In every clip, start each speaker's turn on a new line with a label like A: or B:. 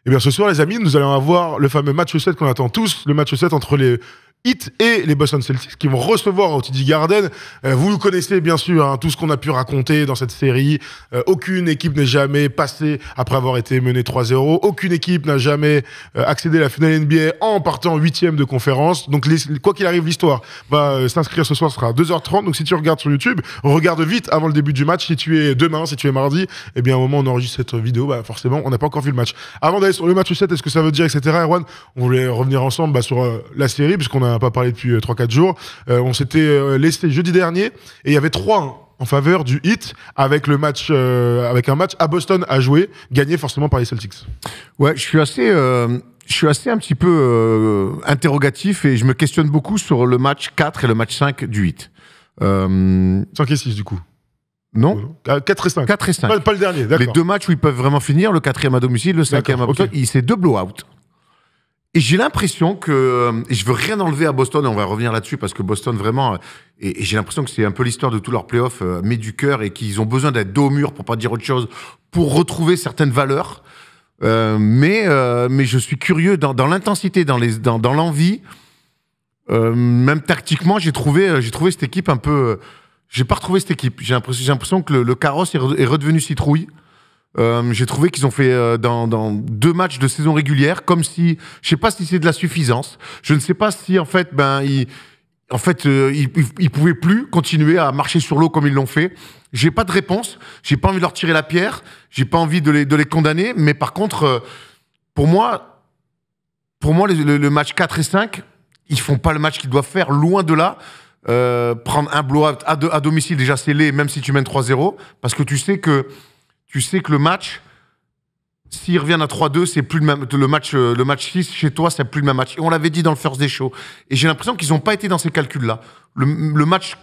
A: Eh bien, ce soir, les amis, nous allons avoir le fameux match 7 qu'on attend tous, le match 7 entre les Heat et les Boston Celtics qui vont recevoir au TD Garden. Vous connaissez bien sûr tout ce qu'on a pu raconter dans cette série. Aucune équipe n'est jamais passée après avoir été menée 3-0. Aucune équipe n'a jamais accédé à la finale NBA en partant 8e de conférence. Donc quoi qu'il arrive, l'histoire va s'inscrire ce soir, ce sera à 2h30. Donc si tu regardes sur YouTube, regarde vite avant le début du match. Si tu es demain, si tu es mardi, eh bien au moment où on enregistre cette vidéo, forcément, on n'a pas encore vu le match. Avant d'aller sur le match 7, est-ce que ça veut dire, etc. Erwan, on voulait revenir ensemble sur la série, puisqu'on n'a pas parlé depuis 3-4 jours. On s'était laissé jeudi dernier, et il y avait 3 en faveur du Heat, avec un match à Boston à jouer, gagné forcément par les Celtics.
B: Ouais, je suis assez un petit peu interrogatif, et je me questionne beaucoup sur le match 4 et le match 5 du Heat.
A: 5 et 6 du coup.
B: Non,
A: 4 et 5.
B: 4 et 5.
A: Pas le dernier, d'accord.
B: Les 2 matchs où ils peuvent vraiment finir, le 4e à domicile, le 5e à Boston, c'est 2 blowouts. Et j'ai l'impression que, et je veux rien enlever à Boston, et on va revenir là-dessus, parce que Boston vraiment, et j'ai l'impression que c'est un peu l'histoire de tous leurs playoffs, met du cœur, et qu'ils ont besoin d'être dos au mur, pour pas dire autre chose, pour retrouver certaines valeurs. Mais je suis curieux dans l'intensité, dans l'envie, même tactiquement, j'ai trouvé cette équipe un peu, j'ai pas retrouvé cette équipe. J'ai l'impression que le carrosse est redevenu citrouille. J'ai trouvé qu'ils ont fait dans 2 matchs de saison régulière, comme si, je sais pas si c'est de la suffisance, je ne sais pas si en fait ils pouvaient plus continuer à marcher sur l'eau comme ils l'ont fait. J'ai pas de réponse, j'ai pas envie de leur tirer la pierre, j'ai pas envie de les condamner, mais par contre pour moi le match 4 et 5, ils font pas le match qu'ils doivent faire, loin de là. Prendre un blowout à domicile, déjà c'est laid, même si tu mènes 3-0, parce que tu sais que le match, s'ils reviennent à 3-2, c'est plus le même. Le match 6 chez toi, c'est plus le même match. Et on l'avait dit dans le First Day Show. Et j'ai l'impression qu'ils n'ont pas été dans ces calculs-là. Le match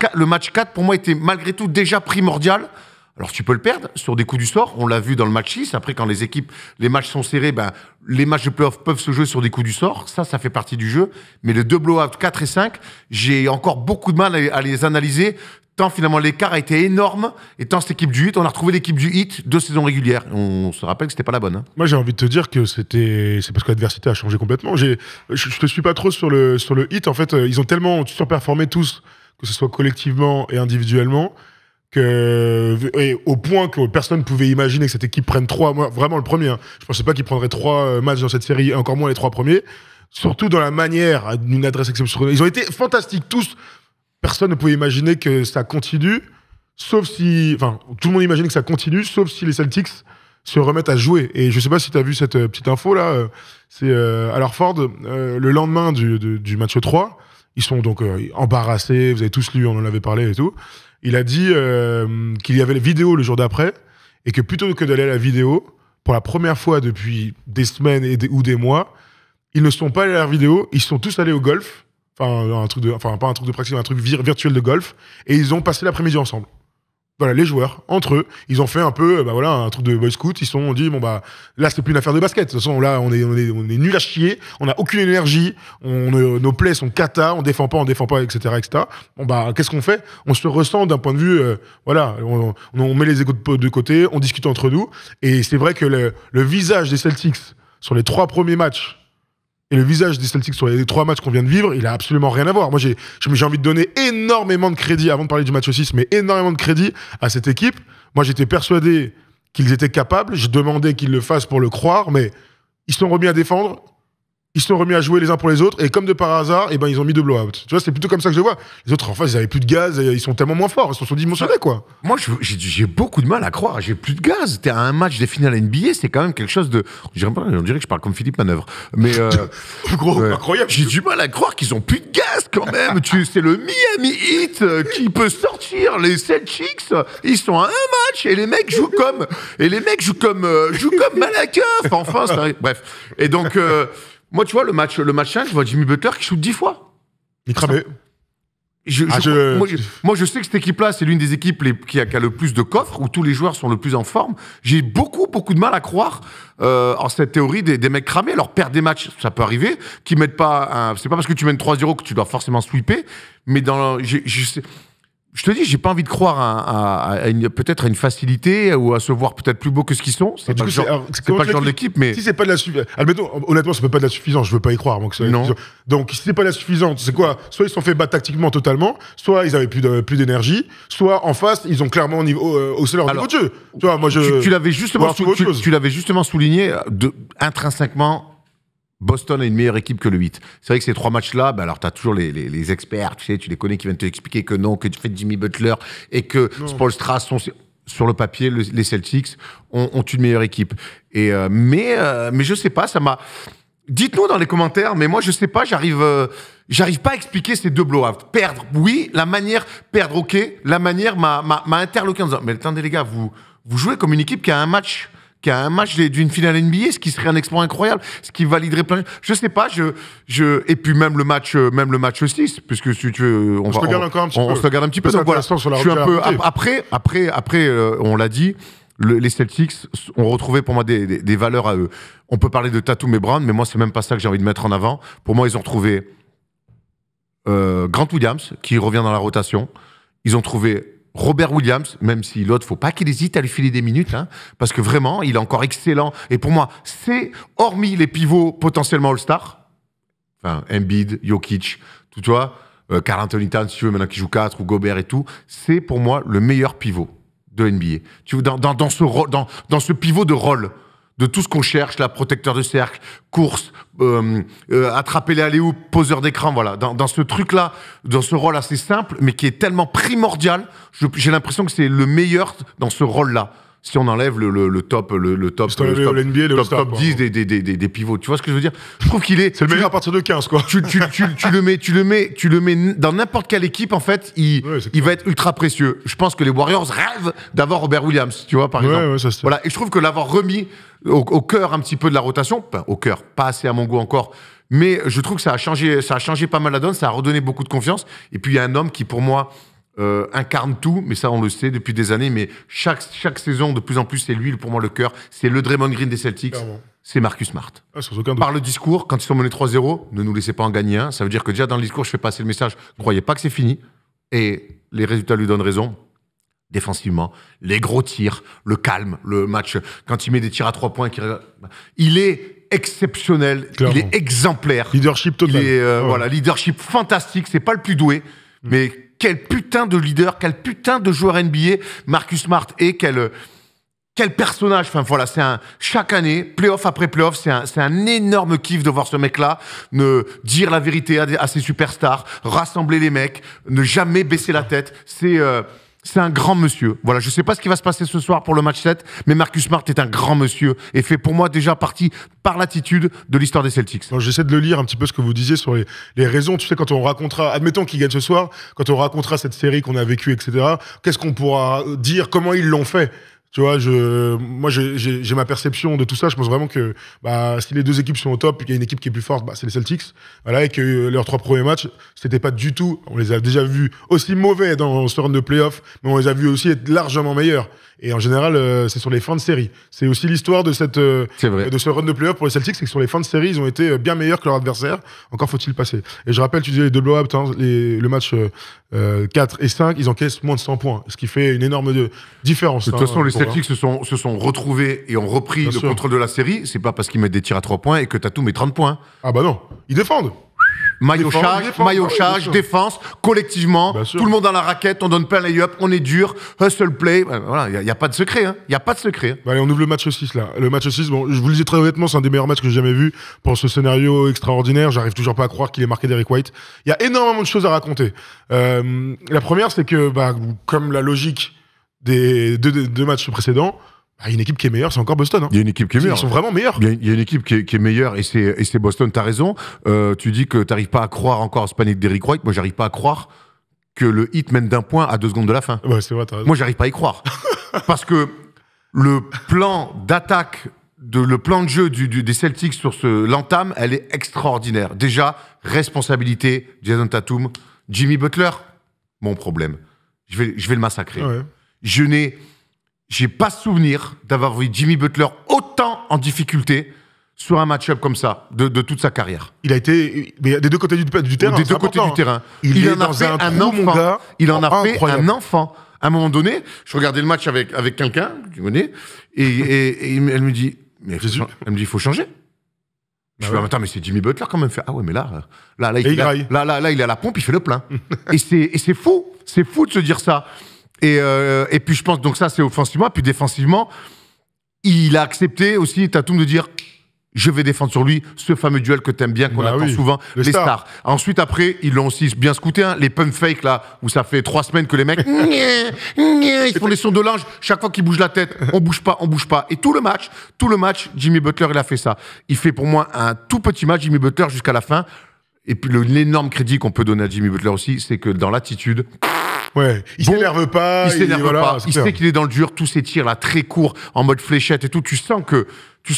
B: 4, pour moi, était malgré tout déjà primordial. Alors tu peux le perdre sur des coups du sort. On l'a vu dans le match 6. Après, quand les matchs sont serrés, les matchs de playoff peuvent se jouer sur des coups du sort. Ça fait partie du jeu. Mais les 2 blowouts 4 et 5, j'ai encore beaucoup de mal à les analyser. Tant finalement l'écart a été énorme, et tant cette équipe du Heat, on a retrouvé l'équipe du Heat de saison régulière. On se rappelle que c'était pas la bonne.
A: Moi j'ai envie de te dire que c'est parce que l'adversité a changé complètement. Je te suis pas trop sur le Heat. En fait, ils ont tellement surperformé tous, que ce soit collectivement et individuellement, et au point que personne ne pouvait imaginer que cette équipe prenne 3. Moi, vraiment le premier. Je pensais pas qu'ils prendraient 3 matchs dans cette série, et encore moins les 3 premiers. Surtout dans la manière, d'une adresse exceptionnelle. Ils ont été fantastiques tous. Personne ne pouvait imaginer que ça continue, sauf si... Enfin, tout le monde imaginait que ça continue, sauf si les Celtics se remettent à jouer. Et je sais pas si tu as vu cette petite info-là, c'est Al Horford, le lendemain du match 3, ils sont donc embarrassés, vous avez tous lu, on en avait parlé et tout. Il a dit qu'il y avait la vidéo le jour d'après, et que plutôt que d'aller à la vidéo, pour la première fois depuis des semaines ou des mois, ils ne sont pas allés à la vidéo, ils sont tous allés au golf. Pas un truc de pratique, un truc virtuel de golf. Et ils ont passé l'après-midi ensemble. Voilà, les joueurs, entre eux, ils ont fait un peu, un truc de boy scout. Ils se sont dit, là, c'est plus une affaire de basket. De toute façon, là, on est nuls à chier. On n'a aucune énergie. Nos plays sont cata. On défend pas, etc., etc. Qu'est-ce qu'on fait? On se ressent d'un point de vue, on met les égos de côté, on discute entre nous. Et c'est vrai que le visage des Celtics sur les 3 premiers matchs, et le visage des Celtics sur les 3 matchs qu'on vient de vivre, il a absolument rien à voir. Moi, j'ai envie de donner énormément de crédit, avant de parler du match 6, mais énormément de crédit à cette équipe. Moi, j'étais persuadé qu'ils étaient capables. Je demandais qu'ils le fassent pour le croire, mais ils se sont remis à défendre. Ils se sont remis à jouer les uns pour les autres, et comme de par hasard, ils ont mis 2 blowouts. Tu vois, c'est plutôt comme ça que je le vois. Les autres, en face, ils avaient plus de gaz, et ils sont tellement moins forts, ils se sont dimensionnés, quoi.
B: Moi, j'ai beaucoup de mal à croire, j'ai plus de gaz. T'es à un match des finales NBA, c'est quand même quelque chose de... On dirait que je parle comme Philippe Manœuvre. Mais...
A: incroyable.
B: J'ai du mal à croire qu'ils ont plus de gaz, quand même. C'est le Miami Heat qui peut sortir les Celtics. Ils sont à un match, et les mecs jouent comme Malakoff. Enfin, bref. Et donc... moi, tu vois, le match 5, je vois Jimmy Butler qui shoot 10 fois.
A: Il cramait.
B: Moi, je sais que cette équipe-là, c'est l'une des équipes qui a le plus de coffres, où tous les joueurs sont le plus en forme. J'ai beaucoup de mal à croire en cette théorie des mecs cramés. Alors, perdre des matchs, ça peut arriver. C'est pas parce que tu mènes 3-0 que tu dois forcément sweeper. Mais je te dis, j'ai pas envie de croire peut-être à une facilité ou à se voir peut-être plus beau que ce qu'ils sont. C'est pas le genre de l'équipe, mais
A: si c'est pas de la suffisance, admettons, honnêtement, ça peut pas de la suffisance. Je veux pas y croire, moi, que ça. Donc, si c'est pas de la suffisance, c'est quoi? Soit ils se sont fait battre tactiquement totalement, soit ils avaient plus d'énergie, soit en face, ils ont clairement haussé leur niveau de jeu. Tu vois, moi,
B: tu l'avais justement souligné intrinsèquement. Boston a une meilleure équipe que le 8. C'est vrai que ces 3 matchs-là, bah alors tu as toujours les experts, tu les connais, qui viennent te expliquer que non, que tu fais Jimmy Butler et que Spoelstra sont sur le papier, les Celtics ont une meilleure équipe. Mais je sais pas, ça m'a... Dites-nous dans les commentaires, mais moi je sais pas, j'arrive pas à expliquer ces 2 blowouts. Perdre, oui, la manière, perdre, ok, la manière m'a interloqué en disant, mais attendez les gars, vous jouez comme une équipe qui a un match d'une finale NBA, ce qui serait un exploit incroyable, ce qui validerait plein de... Je sais pas, et puis même le match 6, puisque si tu veux, on se regarde un petit peu. Donc voilà, je suis un peu... Après, on l'a dit, les Celtics ont retrouvé pour moi des valeurs à eux. On peut parler de Tatum et Brown, mais moi, c'est même pas ça que j'ai envie de mettre en avant. Pour moi, ils ont retrouvé Grant Williams, qui revient dans la rotation. Ils ont trouvé Robert Williams, même si l'autre, faut pas qu'il hésite à lui filer des minutes, hein, parce que vraiment, il est encore excellent. Et pour moi, c'est, hormis les pivots potentiellement All-Star, enfin, Embiid, Jokic, tu vois, Karl Anthony Towns, si tu veux, maintenant qui joue 4, ou Gobert et tout, c'est pour moi le meilleur pivot de NBA. Tu vois, dans ce pivot de rôle, de tout ce qu'on cherche, là, protecteur de cercle, course, attraper les alley-oops, poseur d'écran, voilà. Dans ce truc-là, dans ce rôle assez simple, mais qui est tellement primordial, j'ai l'impression que c'est le meilleur dans ce rôle-là. Si on enlève le top 10 des pivots. Tu vois ce que je veux dire? Je trouve qu'il est...
A: C'est le meilleur à partir de 15, quoi.
B: Tu le mets dans n'importe quelle équipe, en fait, il va être ultra précieux. Je pense que les Warriors rêvent d'avoir Robert Williams, tu vois, par exemple.
A: Ouais, ça,
B: voilà. Et je trouve que l'avoir remis au cœur un petit peu de la rotation, enfin, au cœur, pas assez à mon goût encore, mais je trouve que ça a changé pas mal la donne, ça a redonné beaucoup de confiance. Et puis, il y a un homme qui, pour moi... incarne tout, mais ça on le sait depuis des années, mais chaque saison de plus en plus c'est lui pour moi le cœur, c'est le Draymond Green des Celtics, c'est Marcus Smart.
A: Sans aucun doute.
B: Par le discours, quand ils sont menés 3-0, ne nous laissez pas en gagner un, ça veut dire que déjà dans le discours je fais passer le message, croyez pas que c'est fini, et les résultats lui donnent raison. Défensivement, les gros tirs, le calme, le match, quand il met des tirs à 3 points, il est exceptionnel, clairement. Il est exemplaire.
A: Leadership total.
B: Voilà, leadership fantastique, c'est pas le plus doué, mais quel putain de leader, quel putain de joueur NBA Marcus Smart est, quel personnage. Enfin voilà, chaque année, playoff après playoff, c'est un énorme kiff de voir ce mec-là dire la vérité à ses superstars, rassembler les mecs, ne jamais baisser la tête. C'est un grand monsieur. Voilà, je sais pas ce qui va se passer ce soir pour le match 7, mais Marcus Smart est un grand monsieur et fait pour moi déjà partie par l'attitude de l'histoire des Celtics.
A: J'essaie de le lire un petit peu ce que vous disiez sur les raisons. Tu sais, quand on racontera, admettons qu'il gagne ce soir, quand on racontera cette série qu'on a vécue, etc., qu'est-ce qu'on pourra dire, comment ils l'ont fait? Tu vois, moi, j'ai ma perception de tout ça. Je pense vraiment que si les 2 équipes sont au top, qu'il y a une équipe qui est plus forte, c'est les Celtics. Voilà, et que leurs 3 premiers matchs, c'était pas du tout. On les a déjà vus aussi mauvais dans ce run de playoff, mais on les a vus aussi être largement meilleurs. Et en général, c'est sur les fins de série. C'est aussi l'histoire de ce run de playoff pour les Celtics, c'est que sur les fins de série, ils ont été bien meilleurs que leur adversaire. Encore faut-il passer. Et je rappelle, tu disais les 2 blow-ups, le match 4 et 5, ils encaissent moins de 100 points, ce qui fait une énorme différence.
B: De toute façon, les Celtics se sont retrouvés et ont repris le contrôle de la série. C'est pas parce qu'ils mettent des tirs à 3 points et que Tatum met 30 points.
A: Ah bah non, ils défendent.
B: Maillotchage, défense, collectivement, tout le monde dans la raquette, on donne plein lay-up, on est dur, hustle play, voilà, il n'y a pas de secret, hein. Il n'y a pas de secret.
A: Allez, on ouvre le match 6, là. Le match 6, bon, je vous le dis très honnêtement, c'est un des meilleurs matchs que j'ai jamais vu pour ce scénario extraordinaire. J'arrive toujours pas à croire qu'il ait marqué Derrick White. Il y a énormément de choses à raconter. La première, c'est que, comme la logique des deux matchs précédents, il y a une équipe qui est meilleure, c'est encore Boston. Hein.
B: Il y a une équipe qui est meilleure.
A: Ils sont vraiment meilleurs.
B: Il y a une équipe qui est meilleure et c'est Boston, t'as raison. Tu dis que t'arrives pas à croire encore à ce panier de Derrick White. Moi, j'arrive pas à croire que le Heat mène d'1 point à 2 secondes de la fin.
A: Ouais, c'est vrai, t'as raison.
B: Moi, j'arrive pas à y croire. Parce que le plan d'attaque, le plan de jeu des Celtics sur l'entame, elle est extraordinaire. Déjà, responsabilité, Jason Tatum, Jimmy Butler, mon problème. Je vais le massacrer.
A: Ouais.
B: J'ai pas souvenir d'avoir vu Jimmy Butler autant en difficulté sur un match-up comme ça, de toute sa carrière.
A: Il a été des deux côtés du terrain.
B: Des deux côtés du terrain. Il en a fait un enfant. Il en a fait un enfant. À un moment donné, je regardais le match avec quelqu'un, tu connais, et elle me dit, il faut changer. Je me dis, attends, mais c'est Jimmy Butler quand même. Ah ouais, mais là, il est à la pompe, il fait le plein. et c'est fou. C'est fou de se dire ça. Et puis je pense, donc ça c'est offensivement, et puis défensivement, il a accepté aussi, Tatum, de dire je vais défendre sur lui ce fameux duel que t'aimes bien, qu'on attend souvent, les stars. Ensuite, après, ils l'ont aussi bien scouté, hein, les pump fakes là, où ça fait 3 semaines que les mecs ils font des sons de linge, chaque fois qu'ils bougent la tête, on bouge pas. Et tout le match, Jimmy Butler, il a fait ça. Il fait pour moi un tout petit match, Jimmy Butler, jusqu'à la fin. Et puis l'énorme crédit qu'on peut donner à Jimmy Butler aussi, c'est que dans l'attitude,
A: ouais, il s'énerve pas.
B: Il sait qu'il est dans le dur, tous ces tirs là très courts, en mode fléchette et tout. Tu sens que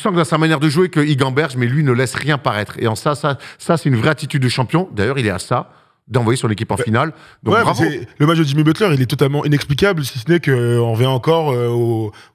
B: dans sa manière de jouer qu'il gamberge, mais lui ne laisse rien paraître. Et en ça c'est une vraie attitude de champion. D'ailleurs, il est à ça d'envoyer son équipe en finale. Donc bravo.
A: Le match de Jimmy Butler, il est totalement inexplicable, si ce n'est qu'on revient encore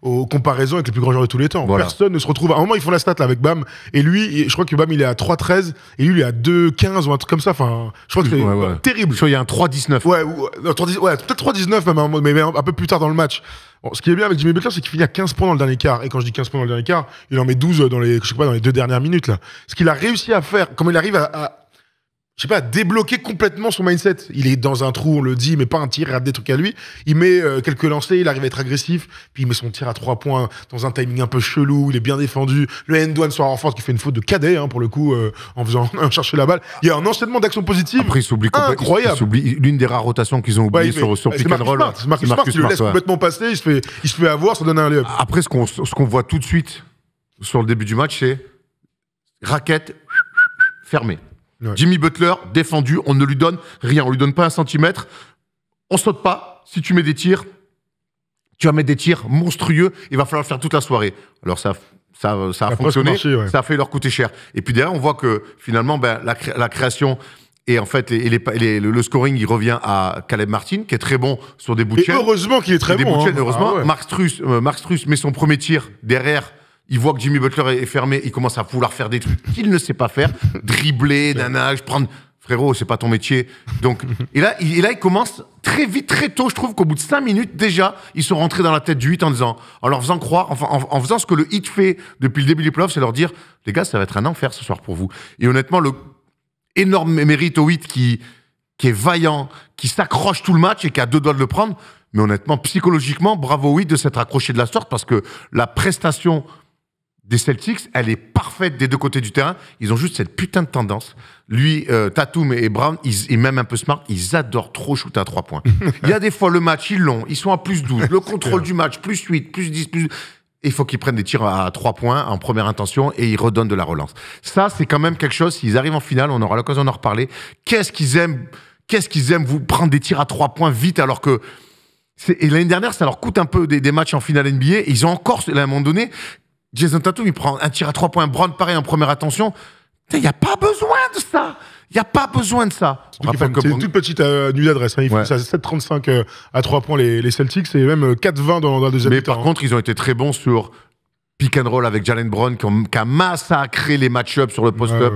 A: aux comparaisons avec les plus grands joueurs de tous les temps. Voilà. Personne ne se retrouve. À un moment, ils font la stat là, avec Bam, et lui, je crois que Bam, il est à 3,13, et lui, il est à 2,15 ou un truc comme ça. Enfin, je crois que c'est terrible.
B: Je crois qu'il y a un 3,19.
A: Ouais, peut-être 3,19 mais un peu plus tard dans le match. Bon, ce qui est bien avec Jimmy Butler, c'est qu'il finit à 15 points dans le dernier quart. Et quand je dis 15 points dans le dernier quart, il en met 12 dans les 2 dernières minutes, là. Ce qu'il a réussi à faire, comme il arrive à débloquer complètement son mindset. Il est dans un trou, on le dit, mais pas un tir, il rate des trucs à lui. Il met quelques lancers, il arrive à être agressif, puis il met son tir à 3 points dans un timing un peu chelou, il est bien défendu. Le end-one sur renforce qui fait une faute de cadet, hein, pour le coup, en faisant chercher la balle. Il y a un enchaînement d'actions positives. Après, il s'oublie incroyable.
B: Il s'oublie l'une des rares rotations qu'ils ont oubliées sur pick and roll.
A: C'est Marcus Smart, il le laisse complètement passer, il se fait avoir, ça donne un layup.
B: Après, ce qu'on voit tout de suite sur le début du match, c'est raquette fermée. Ouais. Jimmy Butler, défendu, on ne lui donne rien, on lui donne pas 1 centimètre, on saute pas. Si tu mets des tirs, tu vas mettre des tirs monstrueux, il va falloir le faire toute la soirée. Alors ça a fonctionné, ça a fait leur coûter cher. Et puis derrière, on voit que finalement, la création et en fait le scoring, il revient à Caleb Martin, qui est très bon sur des bouts de chaîne.
A: Heureusement qu'il est très bon.
B: Heureusement, Mark Struss met son premier tir derrière. Il voit que Jimmy Butler est fermé, il commence à vouloir faire des trucs qu'il ne sait pas faire, dribbler, nanage, prendre... Frérot, c'est pas ton métier. Donc, et là, il commence très vite, très tôt. Je trouve qu'au bout de 5 minutes, déjà, ils sont rentrés dans la tête du Heat en leur faisant croire, en faisant ce que le Heat fait depuis le début des playoffs, c'est leur dire, les gars, ça va être un enfer ce soir pour vous. Et honnêtement, le énorme mérite au Heat qui est vaillant, qui s'accroche tout le match et qui a 2 doigts de le prendre. Mais honnêtement, psychologiquement, bravo au Heat de s'être accroché de la sorte parce que la prestation des Celtics, elle est parfaite des deux côtés du terrain. Ils ont juste cette putain de tendance. Lui, Tatum et Brown, et même un peu Smart, ils adorent trop shooter à 3 points. Il y a des fois, le match, ils l'ont. Ils sont à plus 12. Le contrôle du match, plus 8, plus 10, plus... Il faut qu'ils prennent des tirs à 3 points en première intention et ils redonnent de la relance. Ça, c'est quand même quelque chose. S'ils arrivent en finale, on aura l'occasion d'en reparler. Qu'est-ce qu'ils aiment vous prendre des tirs à 3 points vite alors que... Et l'année dernière, ça leur coûte un peu des matchs en finale NBA. Et ils ont encore, à un moment donné... Jason Tatum, il prend un tir à 3 points, Brown pareil en première attention. Il n'y a pas besoin de ça. Il n'y a pas besoin de ça.
A: C'est une toute petite nuit d'adresse. Hein. Ils font ça 7,35 à 3 points les Celtics et même 4,20 dans la deuxième mi-temps.
B: Mais par contre, ils ont été très bons sur pick and roll avec Jalen Brown qui a massacré les match-ups sur le post-up.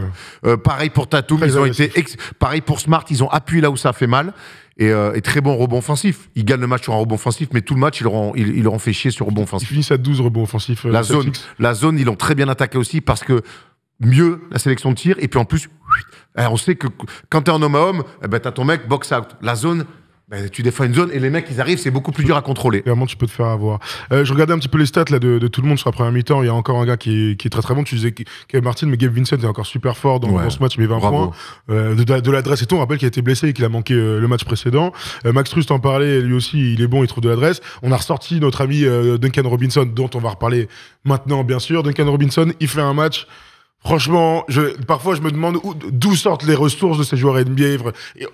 B: Pareil pour Tatum, ils ont été pareil pour Smart, ils ont appuyé là où ça fait mal. Et très bon rebond offensif. Ils gagnent le match sur un rebond offensif, mais tout le match, ils leur ont fait chier sur rebond offensif.
A: Ils finissent à 12 rebonds offensifs.
B: La zone, ils l'ont très bien attaqué aussi parce que mieux la sélection de tir. Et puis en plus, on sait que quand t'es en homme à homme, t'as ton mec box out. La zone, tu défends une zone et les mecs, ils arrivent, c'est beaucoup plus dur à contrôler.
A: Clairement, tu peux te faire avoir. Je regardais un petit peu les stats là, de tout le monde sur la première mi-temps. Il y a encore un gars qui est très très bon. Tu disais Kevin Martin, mais Gabe Vincent est encore super fort dans ce match, mais 20 points. De l'adresse et tout. On rappelle qu'il a été blessé et qu'il a manqué le match précédent. Max Strus t'en parlait, lui aussi, il est bon, il trouve de l'adresse. On a ressorti notre ami Duncan Robinson, dont on va reparler maintenant, bien sûr. Duncan Robinson, il fait un match. Franchement, parfois je me demande d'où sortent les ressources de ces joueurs NBA.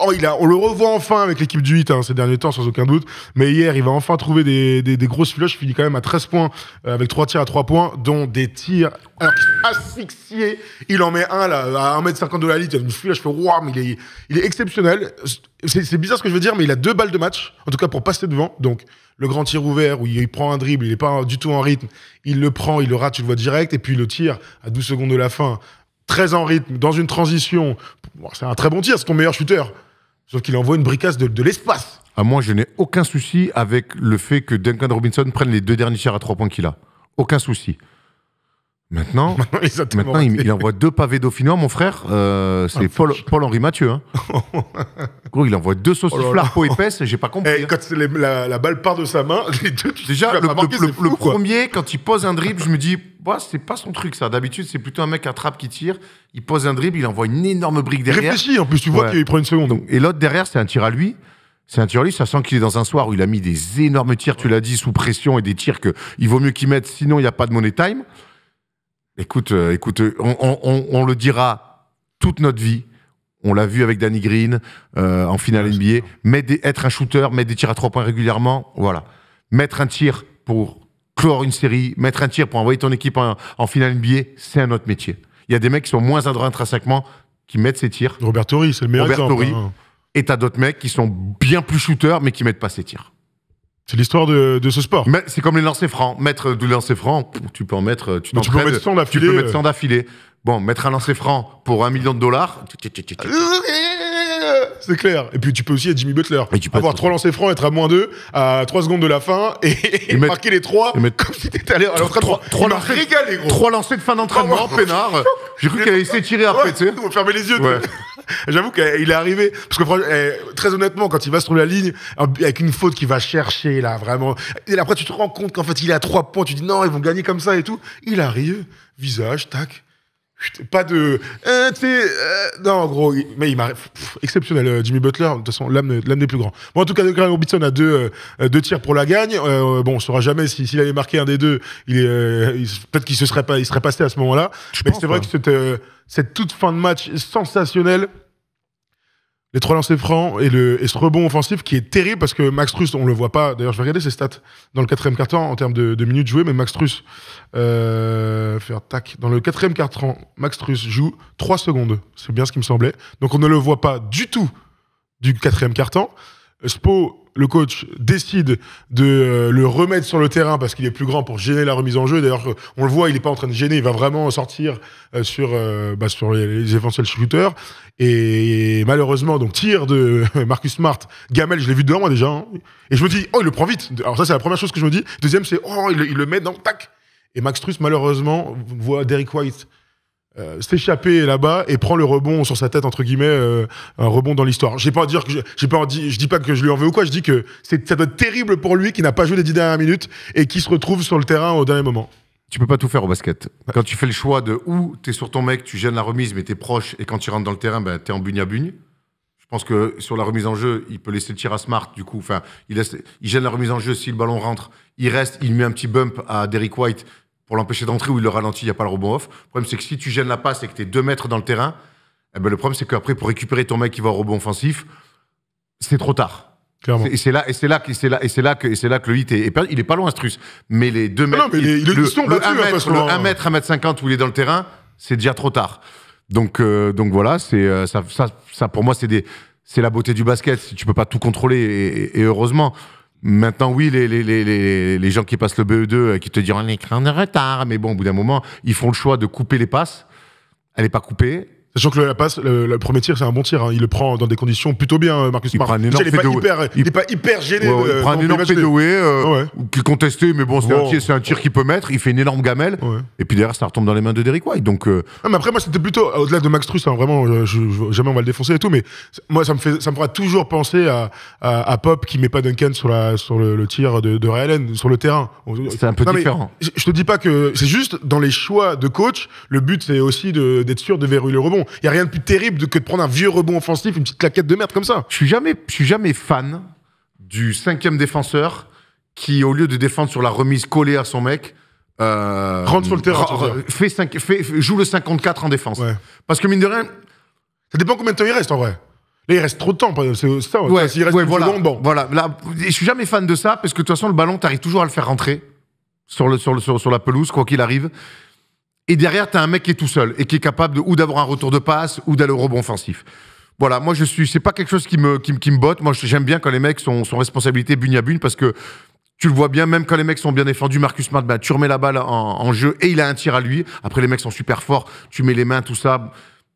A: On le revoit enfin avec l'équipe du Heat ces derniers temps, sans aucun doute. Mais hier, il va enfin trouver des grosses flèches. Il finit quand même à 13 points avec 3 tirs à 3 points, dont des tirs asphyxiés. Il en met un là, à 1m50 de la ligne. Il y a une flèche, je fais waouh, mais il est exceptionnel. C'est bizarre ce que je veux dire, mais il a 2 balles de match, en tout cas pour passer devant. Donc le grand tir ouvert où il prend un dribble, il est pas du tout en rythme, il le prend, il le rate, tu le vois direct, et puis le tir à 12 secondes de la fin, très en rythme, dans une transition. Bon, c'est un très bon tir, c'est ton meilleur shooter. Sauf qu'il envoie une bricasse de l'espace.
B: Ah, moi, je n'ai aucun souci avec le fait que Duncan Robinson prenne les 2 derniers tirs à 3 points qu'il a. Aucun souci. Maintenant, il envoie 2 pavés dauphinois, mon frère. C'est Paul-Henri Mathieu. Hein. Gros, il envoie 2 sauciflards peau épaisse, j'ai pas compris.
A: Quand la balle part de sa main, les deux,
B: déjà, le premier, quand il pose un dribble, je me dis, bah, c'est pas son truc ça. D'habitude, c'est plutôt un mec à trappe qui tire. Il pose un dribble, il envoie une énorme brique derrière.
A: Il réfléchit, en plus, tu vois qu'il prend une seconde.
B: Donc, et l'autre derrière, c'est un tir à lui. Ça sent qu'il est dans un soir où il a mis des énormes tirs, tu l'as dit, sous pression, et des tirs qu'il vaut mieux qu'il mette, sinon il n'y a pas de money time. Écoute, on le dira toute notre vie. On l'a vu avec Danny Green en finale NBA. Être un shooter, mettre des tirs à 3 points régulièrement, voilà. Mettre un tir pour clore une série, mettre un tir pour envoyer ton équipe en finale NBA, c'est un autre métier. Il y a des mecs qui sont moins adroits intrinsèquement, qui mettent ces tirs.
A: Robert Torrey, c'est le meilleur exemple.
B: Et t'as d'autres mecs qui sont bien plus shooters, mais qui mettent pas ces tirs.
A: C'est l'histoire de ce sport.
B: Mais c'est comme les lancers francs. Mettre du lancer franc, tu peux en mettre. Tu peux
A: mettre 100 d'affilée.
B: Tu peux mettre 100 d'affilée. Bon, mettre un lancer franc pour $1 million.
A: C'est clair. Et puis tu peux aussi être Jimmy Butler. Avoir 3 lancers francs, être à -2 à 3 secondes de la fin et marquer les 3 comme si t'étais allé à l'entraînement.
B: 3 régalé, gros. 3 lancers de fin d'entraînement, peinard. J'ai cru qu'elle allait s'étirer après, tu sais.
A: On va fermer les yeux. Ouais. J'avoue qu'il est arrivé, parce que très honnêtement, quand il va sur la ligne, avec une faute qu'il va chercher, là, vraiment. Et après, tu te rends compte qu'en fait, il est à 3 points, tu dis non, ils vont gagner comme ça et tout. Il arrive, visage, tac. Pas de. Non, gros, mais il m'arrive. Exceptionnel, Jimmy Butler, de toute façon, l'âme des plus grands. Bon, en tout cas, Graham Robinson a 2 tirs pour la gagne. Bon, on saura jamais s'il avait marqué un des 2, peut-être qu'il serait passé à ce moment-là. Mais c'est vrai que cette toute fin de match sensationnelle, les 3 lancers francs et ce rebond offensif qui est terrible parce que Max Strus, on le voit pas. D'ailleurs, je vais regarder ses stats dans le 4e quart-temps en termes de minutes jouées, mais Max Strus, dans le 4e quart-temps, Max Strus joue 3 secondes. C'est bien ce qui me semblait. Donc, on ne le voit pas du tout du 4e quart-temps. Spo, le coach, décide de le remettre sur le terrain parce qu'il est plus grand pour gêner la remise en jeu. D'ailleurs, on le voit, il n'est pas en train de gêner, il va vraiment sortir sur les éventuels shooters. Et malheureusement, donc tir de Marcus Smart, Gamel, je l'ai vu devant moi déjà. Hein. Et je me dis, oh, il le prend vite. Alors ça, c'est la première chose que je me dis. Deuxième, c'est, oh, il le met dans tac. Et Max Strus, malheureusement, voit Derrick White s'échapper là-bas et prend le rebond sur sa tête, entre guillemets, un rebond dans l'histoire. Je dis pas que je lui en veux ou quoi, je dis que ça doit être terrible pour lui qui n'a pas joué les 10 dernières minutes et qui se retrouve sur le terrain au dernier moment.
B: Tu peux pas tout faire au basket. Quand tu fais le choix de où t'es sur ton mec, tu gênes la remise, mais t'es proche, et quand tu rentres dans le terrain, ben, t'es en bugne à bugne. Je pense que sur la remise en jeu, il peut laisser le tir à Smart, du coup. Enfin, il gêne la remise en jeu, si le ballon rentre, il reste, il met un petit bump à Derrick White pour l'empêcher d'entrer, ou il le ralentit, il n'y a pas le rebond off. Le problème, c'est que si tu gênes la passe et que t'es 2 mètres dans le terrain, eh ben, le problème, c'est qu'après, pour récupérer ton mec qui va au rebond offensif, c'est trop tard.
A: Clairement.
B: Et c'est là que le hit il est pas loin, Strus. Mais les 2 mètres, le 1 mètre, 1m50 où il est dans le terrain, c'est déjà trop tard. Donc voilà, ça pour moi, c'est la beauté du basket. Tu peux pas tout contrôler, et heureusement. Maintenant, oui, les gens qui passent le BE2, qui te disent on est en retard, mais bon, au bout d'un moment, ils font le choix de couper les passes. Elle n'est pas coupée.
A: Sachant que la passe, le premier tir, c'est un bon tir. Hein. Il le prend dans des conditions plutôt bien, Marcus Smart. Il n'est pas hyper gêné.
B: Il prend un énorme fadeaway, qui est contesté, mais bon, c'est un tir qu'il peut mettre. Il fait une énorme gamelle. Ouais. Et puis derrière, ça retombe dans les mains de Derrick White. Donc,
A: mais après, moi, c'était plutôt, au-delà de Max Strus, hein, vraiment, jamais on va le défoncer et tout, mais moi, ça me fera toujours penser à Pop qui met pas Duncan sur le tir de Ray Allen, sur le terrain.
B: C'est un peu différent.
A: Je te dis pas que c'est juste dans les choix de coach, le but, c'est aussi d'être sûr de verrouiller le rebond. Il n'y a rien de plus terrible que de prendre un vieux rebond offensif, une petite claquette de merde comme ça.
B: Je suis jamais fan du 5e défenseur qui, au lieu de défendre sur la remise collée à son mec,
A: rentre sur le terrain.
B: Joue le 54 en défense. Ouais. Parce que mine de rien...
A: Ça dépend combien de temps il reste en vrai. Là, il reste trop de temps. C'est ça.
B: Ouais,
A: s'il reste
B: voilà,
A: seconde, bon.
B: Voilà. Là, je suis jamais fan de ça parce que de toute façon, le ballon, t'arrives toujours à le faire rentrer sur la pelouse, quoi qu'il arrive. Et derrière, t'as un mec qui est tout seul et qui est capable ou d'avoir un retour de passe ou d'aller au rebond offensif. Voilà, moi c'est pas quelque chose qui me botte. Moi j'aime bien quand les mecs sont responsabilité bugne à bugne parce que Tu le vois bien, même quand les mecs sont bien défendus, Marcus Smart, tu remets la balle en jeu et il a un tir à lui. Après, les mecs sont super forts, tu mets les mains, tout ça.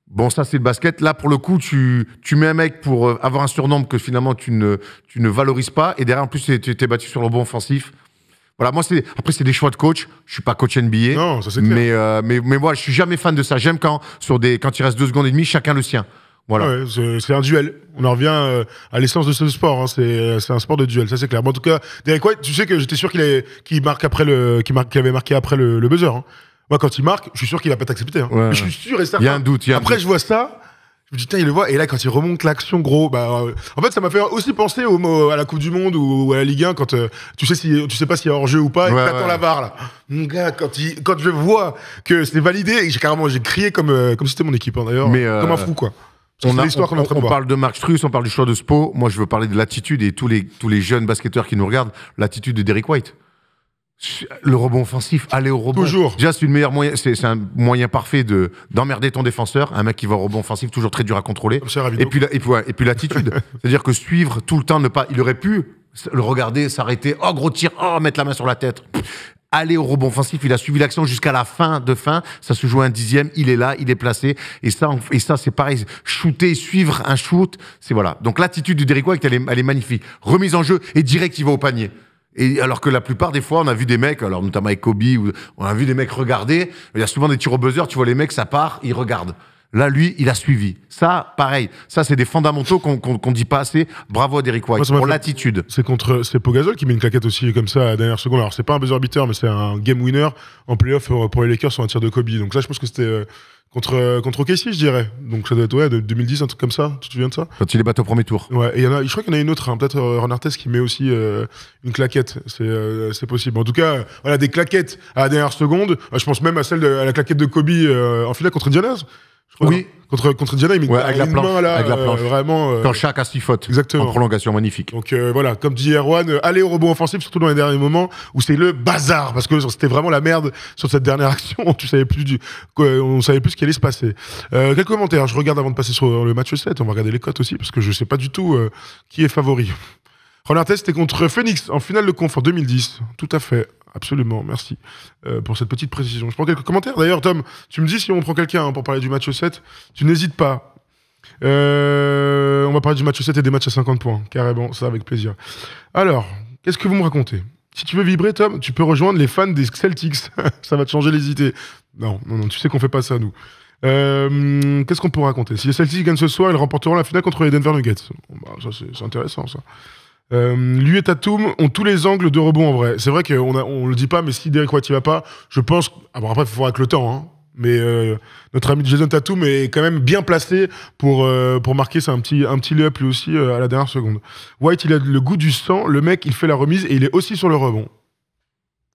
B: Bon, ça, c'est le basket. Là, pour le coup, tu mets un mec pour avoir un surnombre que finalement tu ne valorises pas. Et derrière, en plus, tu t'es battu sur le rebond offensif. Voilà, moi, après, c'est des choix de coach. Je suis pas coach NBA.
A: Non, ça c'est clair.
B: Mais moi, je suis jamais fan de ça. J'aime quand il reste 2 secondes et demie, chacun le sien. Voilà.
A: Ouais, c'est un duel. On en revient à l'essence de ce sport. Hein. C'est un sport de duel, ça c'est clair. Bon, en tout cas, Derrick White, tu sais que j'étais sûr qu'il avait marqué après le buzzer. Hein. Moi, quand il marque, je suis sûr qu'il a pas accepté. Hein.
B: Ouais.
A: Je suis sûr et certain.
B: Il y a un doute.
A: Après, je vois ça. Je me dis, putain, il le voit. Et là, quand il remonte l'action, gros, en fait, ça m'a fait aussi penser à la Coupe du Monde ou à la Ligue 1 quand tu sais pas s'il y a hors-jeu ou pas et que t'attends la VAR, là. Mon gars, quand je vois que c'est validé, j'ai crié comme si c'était mon équipe, hein, d'ailleurs. Comme un fou, quoi.
B: On parle de Mark Strus, on parle du choix de Spo. Moi, je veux parler de l'attitude et tous les jeunes basketteurs qui nous regardent, l'attitude de Derrick White. Le rebond offensif, aller au rebond.
A: Toujours.
B: Déjà, c'est un moyen parfait d'emmerder ton défenseur. Un mec qui va au rebond offensif, toujours très dur à contrôler. Et puis l'attitude. C'est-à-dire que suivre tout le temps, il aurait pu le regarder, s'arrêter, oh gros tir, oh mettre la main sur la tête. Aller au rebond offensif, il a suivi l'action jusqu'à la fin, ça se joue un 10e, il est là, il est placé, et ça c'est pareil, shooter, suivre un shoot, c'est voilà. Donc l'attitude du Derrick White, elle est magnifique. Remise en jeu, et direct, il va au panier. Et alors que la plupart des fois, on a vu des mecs, alors notamment avec Kobe, on a vu des mecs regarder, il y a souvent des tirs au buzzer, tu vois les mecs, ça part, ils regardent. Là, lui, il a suivi. Ça, pareil. Ça, c'est des fondamentaux qu'on dit pas assez. Bravo à Derrick White pour l'attitude.
A: C'est Pau Gasol qui met une claquette aussi comme ça à la dernière seconde. Alors, c'est pas un buzzer beater, mais c'est un game winner en playoff pour les Lakers sur un tir de Kobe. Donc ça, je pense que c'était contre OKC, je dirais. Donc ça doit être de 2010, un truc comme ça. Tu te souviens de ça?
B: Quand il est battu au premier tour.
A: Ouais. Et je crois qu'il y en a une autre. Hein, peut-être Ron Artest qui met aussi une claquette. C'est possible. En tout cas, voilà, des claquettes à la dernière seconde. Je pense même à la claquette de Kobe en finale contre Indiana.
B: Oui.
A: Contre Indiana, il met
B: avec la planche.
A: Vraiment.
B: Quand Shaq a 6 fautes.
A: Exactement.
B: En prolongation, magnifique.
A: Donc voilà, comme dit Erwan, aller au rebond offensif, surtout dans les derniers moments où c'est le bazar, parce que c'était vraiment la merde sur cette dernière action. On savait plus ce qui allait se passer. Quelques commentaires. Je regarde avant de passer sur le match 7. On va regarder les cotes aussi, parce que je sais pas du tout qui est favori. Ron Artest était contre Phoenix en finale de conf en 2010. Tout à fait. Absolument, merci pour cette petite précision. Je prends quelques commentaires. D'ailleurs, Tom, tu me dis si on prend quelqu'un pour parler du match 7. Tu n'hésites pas. On va parler du match 7 et des matchs à 50 points. Carrément, ça avec plaisir. Alors, qu'est-ce que vous me racontez? Si tu veux vibrer, Tom, tu peux rejoindre les fans des Celtics. Ça va te changer les idées. Non, tu sais qu'on fait pas ça, nous. Qu'est-ce qu'on peut raconter? Si les Celtics gagnent ce soir, ils remporteront la finale contre les Denver Nuggets. Ça, c'est intéressant, ça. Lui et Tatum ont tous les angles de rebond en vrai. C'est vrai qu'on le dit pas, mais si Derrick White y va pas, je pense. Bon, après, il faut voir avec le temps, hein. Mais notre ami Jason Tatum est quand même bien placé pour marquer. C'est un petit lay-up lui aussi à la dernière seconde. White, il a le goût du sang. Le mec, il fait la remise et il est aussi sur le rebond.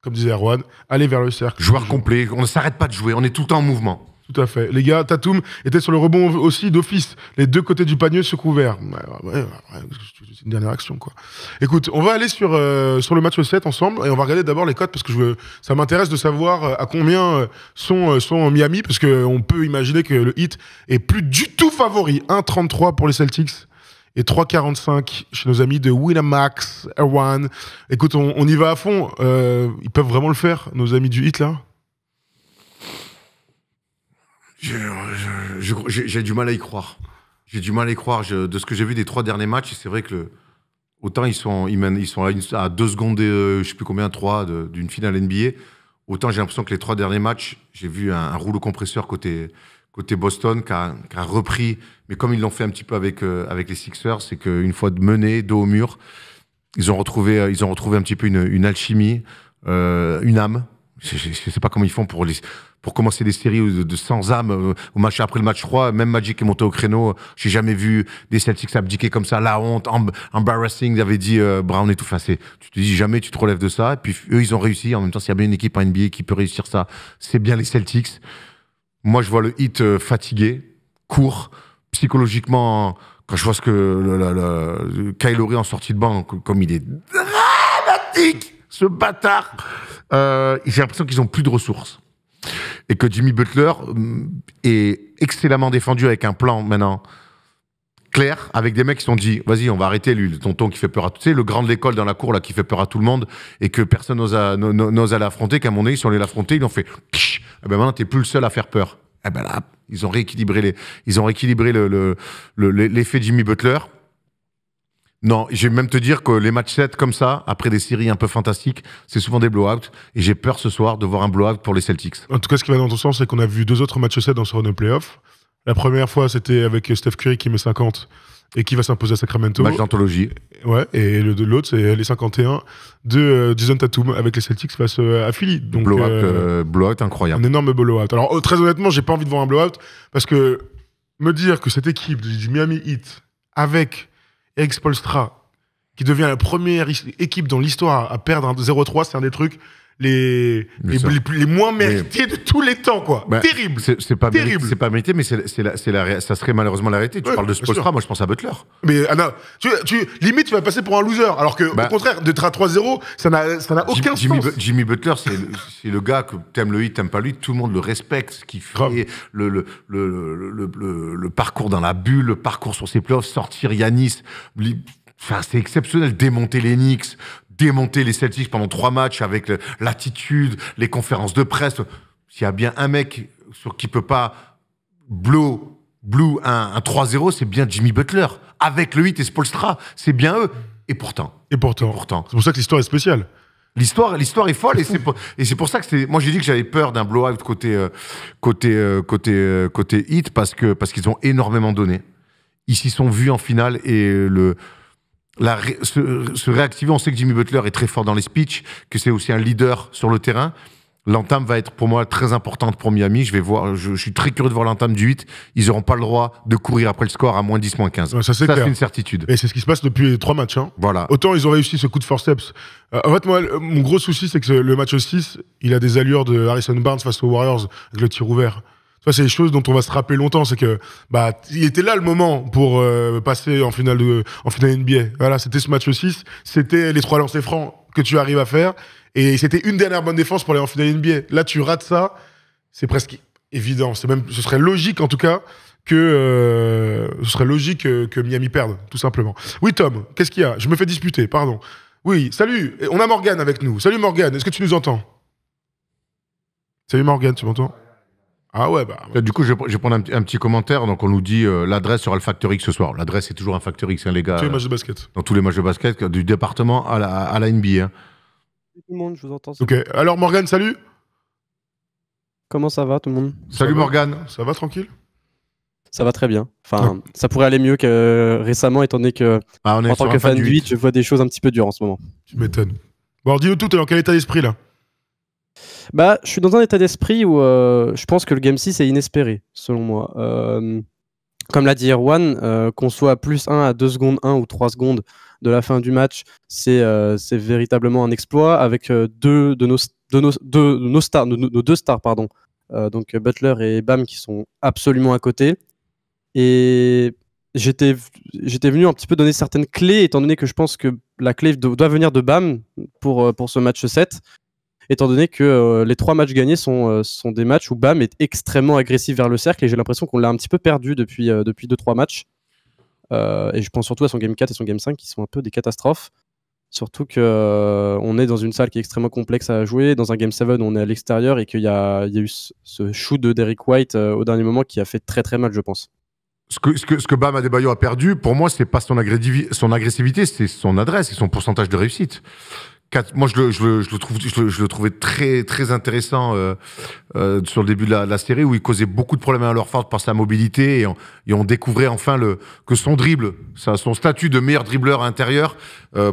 A: Comme disait Erwan, aller vers le cercle.
B: Joueur complet. On ne s'arrête pas de jouer. On est tout le temps en mouvement.
A: Tout à fait. Les gars, Tatum était sur le rebond aussi d'office. Les deux côtés du panier se couverts. Ouais, c'est une dernière action, quoi. Écoute, on va aller sur le match 7 ensemble et on va regarder d'abord les cotes parce que ça m'intéresse de savoir à combien sont Miami parce qu'on peut imaginer que le Heat est plus du tout favori. 1,33 pour les Celtics et 3,45 chez nos amis de Winamax, Erwan. Écoute, on y va à fond. Ils peuvent vraiment le faire, nos amis du Heat, là?
B: J'ai du mal à y croire. J'ai du mal à y croire. De ce que j'ai vu des 3 derniers matchs, c'est vrai que autant ils sont à 2 secondes, je sais plus combien, 3 d'une finale NBA. Autant j'ai l'impression que les 3 derniers matchs, j'ai vu un rouleau compresseur côté Boston qui a repris. Mais comme ils l'ont fait un petit peu avec les Sixers, c'est qu'une fois menés, dos au mur, ils ont retrouvé un petit peu une alchimie, une âme. Je sais pas comment ils font pour commencer des séries de sans âme après le match 3. Même Magic est monté au créneau. J'ai jamais vu des Celtics abdiquer comme ça. La honte, embarrassing, avait dit Brown et tout. Enfin, tu te dis jamais tu te relèves de ça. Et puis eux, ils ont réussi. En même temps, s'il y a bien une équipe en NBA qui peut réussir ça, c'est bien les Celtics. Moi, je vois le Heat fatigué, court, psychologiquement. Quand je vois ce que Kyle Lowry en sortie de banc, comme il est dramatique, ce bâtard. J'ai l'impression qu'ils ont plus de ressources. Et que Jimmy Butler est excellemment défendu avec un plan maintenant clair avec des mecs qui se sont dit vas-y, on va arrêter lui, le tonton qui fait peur à tout. Tu sais, le grand de l'école dans la cour là qui fait peur à tout le monde et que personne n'ose aller affronter, qu'à mon avis, ils sont allés l'affronter, ils ont fait et ben maintenant, t'es plus le seul à faire peur. Et ben là, ils ont rééquilibré l'effet Jimmy Butler. Non, je vais même te dire que les matchs 7 comme ça, après des séries un peu fantastiques, c'est souvent des blowouts. Et j'ai peur ce soir de voir un blowout pour les Celtics.
A: En tout cas, ce qui va dans ton sens, c'est qu'on a vu 2 autres matchs 7 dans ce run de playoff. La première fois, c'était avec Steph Curry qui met 50 et qui va s'imposer à Sacramento.
B: Match d'anthologie.
A: Ouais, et l'autre, c'est les 51 de Jason Tatum avec les Celtics face à Philly. Donc,
B: blowout incroyable.
A: Un énorme blowout. Alors, très honnêtement, j'ai pas envie de voir un blowout parce que me dire que cette équipe du Miami Heat avec Eric Spoelstra, qui devient la première équipe dans l'histoire à perdre un 0-3, c'est un des trucs les moins mérités de tous les temps, quoi.
B: Bah,
A: terrible.
B: C'est pas
A: terrible.
B: Mérité, c'est pas mérité, mais ça serait malheureusement la réalité. Tu parles de Spoelstra, moi je pense à Butler.
A: Mais Anna, limite tu vas passer pour un loser, alors que au contraire, d'être à 3-0, ça n'a aucun sens.
B: Jimmy Butler, c'est le gars que t'aimes le hit, t'aimes pas lui, tout le monde le respecte, ce qu'il fait, le parcours dans la bulle, le parcours sur ses playoffs, sortir Giannis, enfin c'est exceptionnel, démonter les Knicks, démonter les Celtics pendant 3 matchs avec l'attitude, les conférences de presse. S'il y a bien un mec sur qui peut pas blue un 3-0, c'est bien Jimmy Butler. Avec le Heat et Spoelstra, c'est bien eux. Et pourtant.
A: C'est pour ça que l'histoire est spéciale.
B: L'histoire est folle et c'est pour ça que moi j'ai dit que j'avais peur d'un blowout côté Heat parce qu'ils ont énormément donné. Ils s'y sont vus en finale et se réactiver. On sait que Jimmy Butler est très fort dans les speeches, que c'est aussi un leader sur le terrain. L'entame va être pour moi très importante pour Miami. Je suis très curieux de voir l'entame du 8. Ils n'auront pas le droit de courir après le score à moins 10, moins 15.
A: Ouais, ça c'est
B: une certitude.
A: Et c'est ce qui se passe depuis les 3 matchs. Hein.
B: Voilà.
A: Autant ils ont réussi ce coup de forceps. En fait, moi, mon gros souci, c'est que le match 6, il a des allures de Harrison Barnes face aux Warriors avec le tir ouvert. Ça, c'est des choses dont on va se rappeler longtemps. C'est que, il était là le moment pour passer en finale NBA. Voilà, c'était ce match 6. C'était les 3 lancers francs que tu arrives à faire. Et c'était une dernière bonne défense pour aller en finale NBA. Là, tu rates ça. C'est presque évident. Ce serait logique, en tout cas, que Miami perde, tout simplement. Oui, Tom, qu'est-ce qu'il y a? Je me fais disputer, pardon. Oui, salut. On a Morgane avec nous. Salut Morgane, est-ce que tu nous entends? Salut Morgane, tu m'entends? Ah ouais,
B: Du coup, je vais prendre un petit commentaire. Donc, on nous dit l'adresse sera le Factor X ce soir. L'adresse, c'est toujours un Factor X, hein, les gars.
A: Tous les matchs de basket.
B: Dans tous les matchs de basket, du département à la NBA. Hein.
C: Tout le monde, je vous entends.
A: Ok, alors Morgane, salut.
C: Comment ça va, tout le monde?
B: Salut Morgane.
A: Ça va tranquille?
C: Ça va très bien. Enfin, ça pourrait aller mieux que récemment, étant donné que, en tant que fan du 8, je vois des choses un petit peu dures en ce moment.
A: Tu m'étonnes. Bon, alors dis-nous tout, t'es dans quel état d'esprit là?
C: Je suis dans un état d'esprit où je pense que le Game 6 est inespéré, selon moi. Comme l'a dit Erwan, qu'on soit à plus 1 à 2 secondes 1 ou 3 secondes de la fin du match, c'est véritablement un exploit avec nos deux stars, donc Butler et Bam qui sont absolument à côté. Et j'étais venu un petit peu donner certaines clés, étant donné que je pense que la clé doit venir de Bam pour ce match 7. Étant donné que les 3 matchs gagnés sont des matchs où Bam est extrêmement agressif vers le cercle et j'ai l'impression qu'on l'a un petit peu perdu depuis 2-3 matchs. Et je pense surtout à son Game 4 et son Game 5 qui sont un peu des catastrophes. Surtout qu'on est dans une salle qui est extrêmement complexe à jouer, dans un Game 7 où on est à l'extérieur et qu'il y a eu ce shoot de Derrick White au dernier moment qui a fait très très mal, je pense.
B: Ce que Bam Adebayo a perdu, pour moi, c'est pas son agressivité, c'est son adresse et son pourcentage de réussite. Moi, je le trouvais très, très intéressant sur le début de la série où il causait beaucoup de problèmes à Horford par sa mobilité et on découvrait enfin que son dribble, son statut de meilleur dribbleur à l'intérieur,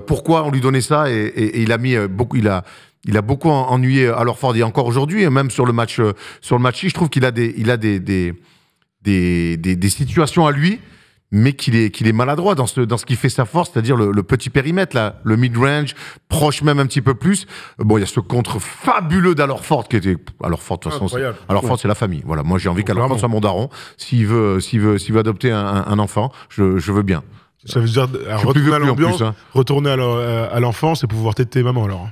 B: pourquoi on lui donnait ça et il a mis beaucoup, il a beaucoup ennuyé à Horford et encore aujourd'hui, et même sur le match, je trouve qu'il a des situations à lui, mais qu'il est maladroit dans ce qui fait sa force, c'est-à-dire le petit périmètre, là, le mid-range, proche même un petit peu plus. Bon, il y a ce contre fabuleux d'Al Horford qui était... Al Horford, de toute façon, c'est la famille. Voilà, moi, j'ai envie qu'Al Horford soit mon daron. S'il veut adopter un enfant, je veux bien.
A: Ça veut dire retourner à l'ambiance, retourner à l'enfance et pouvoir téter maman, alors.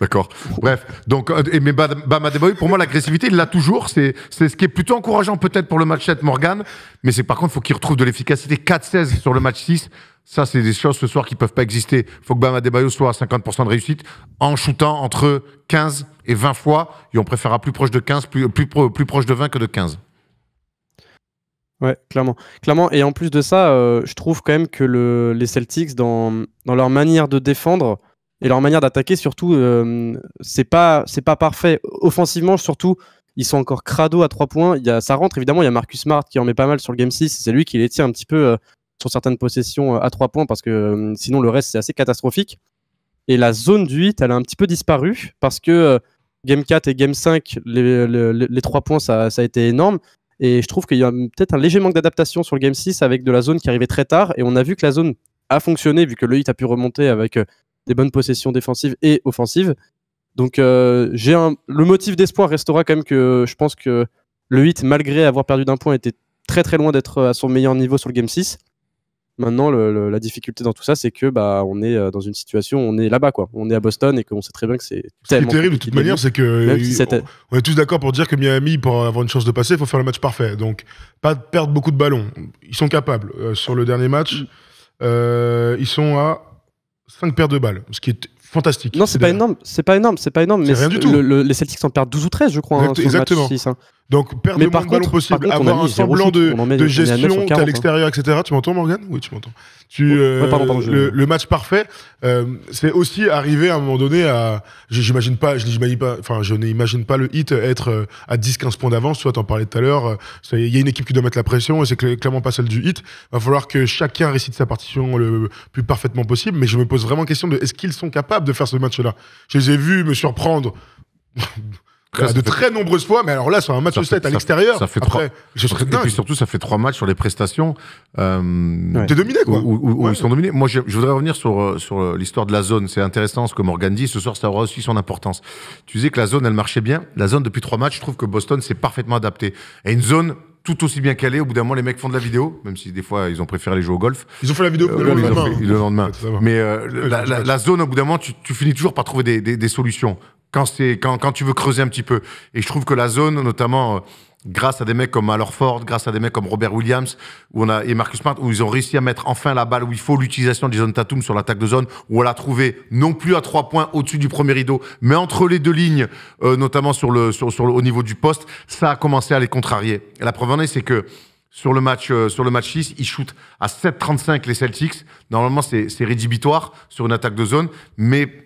B: D'accord. Bref, donc, mais Bam Adebayo, pour moi, l'agressivité, il l'a toujours. C'est ce qui est plutôt encourageant peut-être pour le match 7, Morgan. Mais c'est par contre, il faut qu'il retrouve de l'efficacité. 4-16 sur le match 6. Ça, c'est des choses ce soir qui ne peuvent pas exister. Il faut que Bam Adebayo soit à 50% de réussite en shootant entre 15 et 20 fois. Et on préférera plus proche de 15, plus proche de 20 que de 15.
C: Ouais, clairement. Et en plus de ça, je trouve quand même que les Celtics, dans leur manière de défendre et leur manière d'attaquer, surtout, c'est pas parfait. Offensivement, surtout, ils sont encore crado à 3 points. Ça rentre, évidemment, il y a Marcus Smart qui en met pas mal sur le Game 6. C'est lui qui les tire un petit peu sur certaines possessions à 3 points parce que sinon, le reste, c'est assez catastrophique. Et la zone du 8, elle a un petit peu disparu parce que Game 4 et Game 5, les 3 points, ça a été énorme. Et je trouve qu'il y a peut-être un léger manque d'adaptation sur le Game 6 avec de la zone qui arrivait très tard. Et on a vu que la zone a fonctionné vu que le Heat a pu remonter avec des bonnes possessions défensives et offensives. Donc le motif d'espoir restera quand même que je pense que le Heat, malgré avoir perdu d'un point, était très très loin d'être à son meilleur niveau sur le Game 6. Maintenant, la difficulté dans tout ça, c'est que on est dans une situation, on est là-bas, quoi. On est à Boston et qu'on sait très bien que c'est tellement.
A: Ce qui est terrible de toute manière, c'est que
C: si
A: on est tous d'accord pour dire que Miami, pour avoir une chance de passer, il faut faire le match parfait. Donc, pas perdre beaucoup de ballons. Ils sont capables. Sur le dernier match, ils sont à 5 paires de balles, ce qui est fantastique.
C: Non, c'est pas énorme. Mais
A: rien du tout.
C: Les Celtics en perdent 12 ou 13, je crois.
A: Exactement.
C: Match 6, hein.
A: Donc, perdre le moins de ballons possible, avoir un semblant de gestion, t'es à l'extérieur, etc. Tu m'entends, Morgan ? Oui, tu m'entends.
C: Pardon,
A: le match parfait, c'est aussi arriver à un moment donné à. Je n'imagine pas le Heat être à 10-15 points d'avance. Tu vois, t'en parlais tout à l'heure. Il y a une équipe qui doit mettre la pression et c'est clairement pas celle du Heat. Il va falloir que chacun récite sa partition le plus parfaitement possible. Mais je me pose vraiment question de est-ce qu'ils sont capables de faire ce match-là ? Je les ai vus me surprendre. Très nombreuses fois, mais alors là, sur un match 7 à l'extérieur,
B: ça fait
A: après, je serais dingue.
B: Et puis surtout, ça fait 3 matchs sur les prestations.
A: T'es dominé, quoi.
B: Où ils sont dominés. Moi, je voudrais revenir sur l'histoire de la zone. C'est intéressant ce que Morgan dit. Ce soir, ça aura aussi son importance. Tu disais que la zone, elle marchait bien. La zone, depuis 3 matchs, je trouve que Boston s'est parfaitement adapté. Et une zone tout aussi bien calée. Au bout d'un moment, les mecs font de la vidéo, même si des fois, ils ont préféré aller jouer au golf.
A: Ils ont fait la vidéo
B: le lendemain. Mais la zone, au bout d'un moment, tu finis toujours par trouver des solutions. Quand tu veux creuser un petit peu. Et je trouve que la zone, notamment grâce à des mecs comme Al Horford, grâce à des mecs comme Robert Williams et Marcus Smart, où ils ont réussi à mettre enfin la balle où il faut, l'utilisation de Jason Tatum sur l'attaque de zone, où on l'a trouvé non plus à 3 points au-dessus du premier rideau, mais entre les deux lignes, notamment au niveau du poste, ça a commencé à les contrarier. Et la preuve en est, c'est que sur le match 6, ils shootent à 7,35 les Celtics. Normalement, c'est rédhibitoire sur une attaque de zone, mais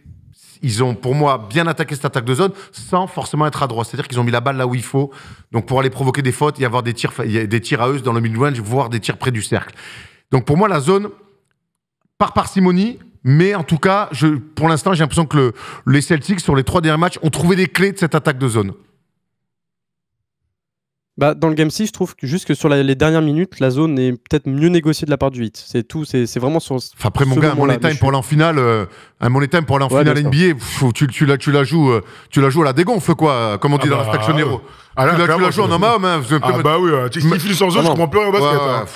B: ils ont, pour moi, bien attaqué cette attaque de zone sans forcément être adroits. C'est-à-dire qu'ils ont mis la balle là où il faut. Donc, pour aller provoquer des fautes, il y avoir des tirs à eux dans le mid-range, voire des tirs près du cercle. Donc, pour moi, la zone, par parcimonie, mais en tout cas, pour l'instant, j'ai l'impression que les Celtics, sur les 3 derniers matchs, ont trouvé des clés de cette attaque de zone.
C: Dans le Game 6, je trouve que juste que sur les dernières minutes, la zone est peut-être mieux négociée de la part du 8. C'est tout, c'est vraiment sur.
B: Après, mon gars, un money time pour aller en finale, NBA, tu la joues à la dégonfle, quoi, comme on dit dans la Staction Hero. Tu la joues en homme à homme.
A: Si finit sans zone, je comprends plus rien au basket.